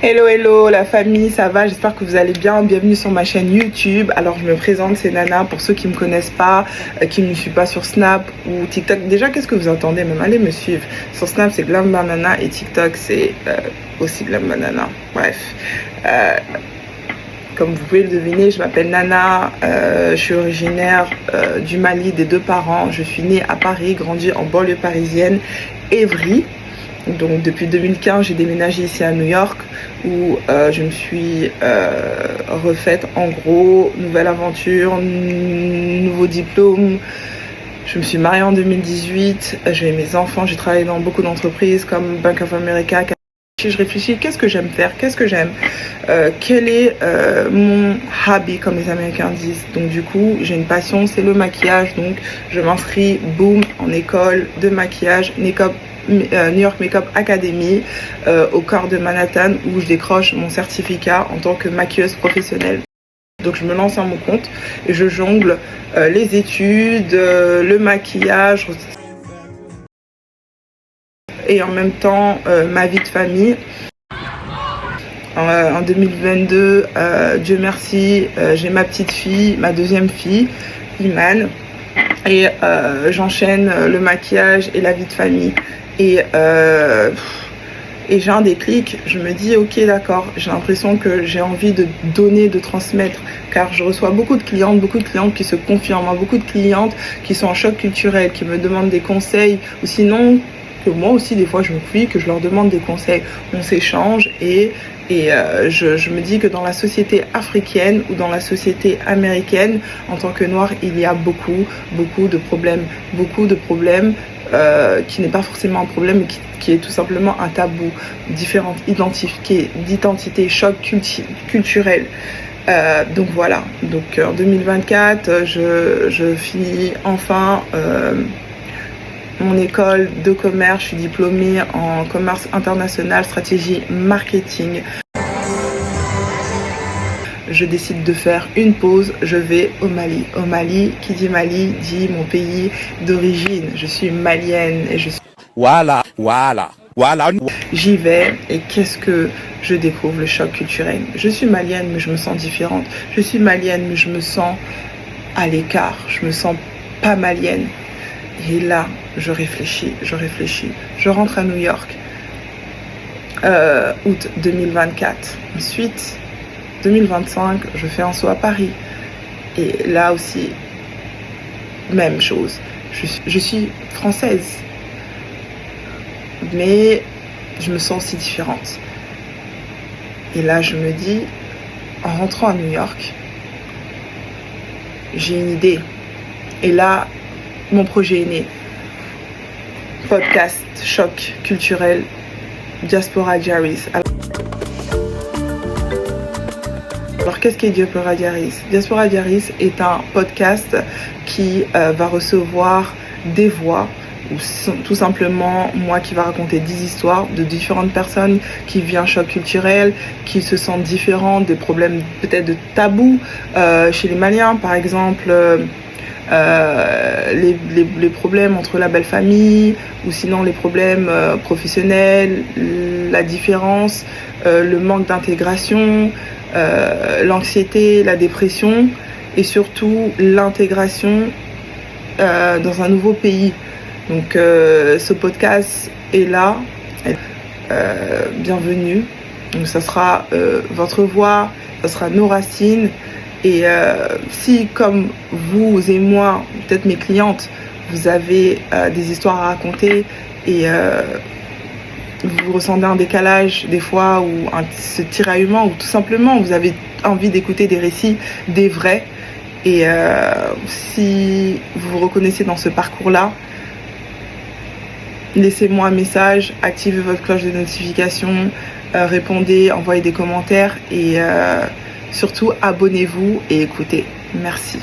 Hello la famille, ça va? J'espère que vous allez bien. Bienvenue sur ma chaîne YouTube. Alors je me présente, c'est Nana. Pour ceux qui ne me connaissent pas, qui ne me suivent pas sur Snap ou TikTok, déjà qu'est-ce que vous entendez? Même allez me suivre. Sur Snap c'est Glam Banana et TikTok c'est aussi Glam Banana. Bref. Comme vous pouvez le deviner, je m'appelle Nana, je suis originaire du Mali des deux parents. Je suis née à Paris, grandie en banlieue parisienne, Évry. Donc depuis 2015, j'ai déménagé ici à New York où je me suis refaite en gros, nouvelle aventure, nouveau diplôme. Je me suis mariée en 2018, j'ai mes enfants, j'ai travaillé dans beaucoup d'entreprises comme Bank of America. Je réfléchis, qu'est-ce que j'aime faire, qu'est-ce que j'aime, quel est mon hobby comme les Américains disent. Donc du coup, j'ai une passion, c'est le maquillage. Donc je m'inscris, boum, en école de maquillage, New York Makeup Academy au cœur de Manhattan où je décroche mon certificat en tant que maquilleuse professionnelle. Donc je me lance à mon compte et je jongle les études, le maquillage et en même temps ma vie de famille. En 2022, Dieu merci, j'ai ma petite fille, ma deuxième fille, Iman, et j'enchaîne le maquillage et la vie de famille. Et j'ai un déclic, je me dis ok d'accord, j'ai l'impression que j'ai envie de donner, de transmettre, car je reçois beaucoup de clientes qui se confient en moi, beaucoup de clientes qui sont en choc culturel, qui me demandent des conseils, ou sinon que moi aussi des fois je me fuis, que je leur demande des conseils, on s'échange et je me dis que dans la société africaine ou dans la société américaine, en tant que noire, il y a beaucoup de problèmes, qui n'est pas forcément un problème, mais qui est tout simplement un tabou, différentes d'identité, choc culturel. Donc voilà, donc en 2024, je finis enfin mon école de commerce, je suis diplômée en commerce international, stratégie marketing. Je décide de faire une pause, je vais au Mali. Au Mali, qui dit Mali, dit mon pays d'origine. Je suis malienne et je suis... Voilà. J'y vais et qu'est-ce que je découvre? Le choc culturel. Je suis malienne mais je me sens différente. Je suis malienne mais je me sens à l'écart. Je me sens pas malienne. Et là, je réfléchis. Je rentre à New York, août 2024. Ensuite, 2025, je fais un saut à Paris. Et là aussi, même chose. Je suis française. Mais je me sens aussi différente. Et là, je me dis, en rentrant à New York, j'ai une idée. Et là, mon projet est né. Podcast Choc culturel Diaspora Diaries. Alors qu'est-ce qu'est Diaspora Diaries? Diaspora Diaries est un podcast qui va recevoir des voix, ou tout simplement moi qui va raconter 10 histoires de différentes personnes qui vivent un choc culturel, qui se sentent différentes, des problèmes peut-être de tabous chez les Maliens par exemple. Les problèmes entre la belle famille ou sinon les problèmes professionnels, la différence, le manque d'intégration, l'anxiété, la dépression et surtout l'intégration dans un nouveau pays. Donc ce podcast est là, bienvenue. Donc ça sera votre voix, ça sera nos racines. Et si, comme vous et moi, peut-être mes clientes, vous avez des histoires à raconter et vous ressentez un décalage des fois ou ce tiraillement ou tout simplement vous avez envie d'écouter des récits, des vrais. Et si vous vous reconnaissez dans ce parcours-là, laissez-moi un message, activez votre cloche de notification, répondez, envoyez des commentaires et... surtout, abonnez-vous et écoutez. Merci.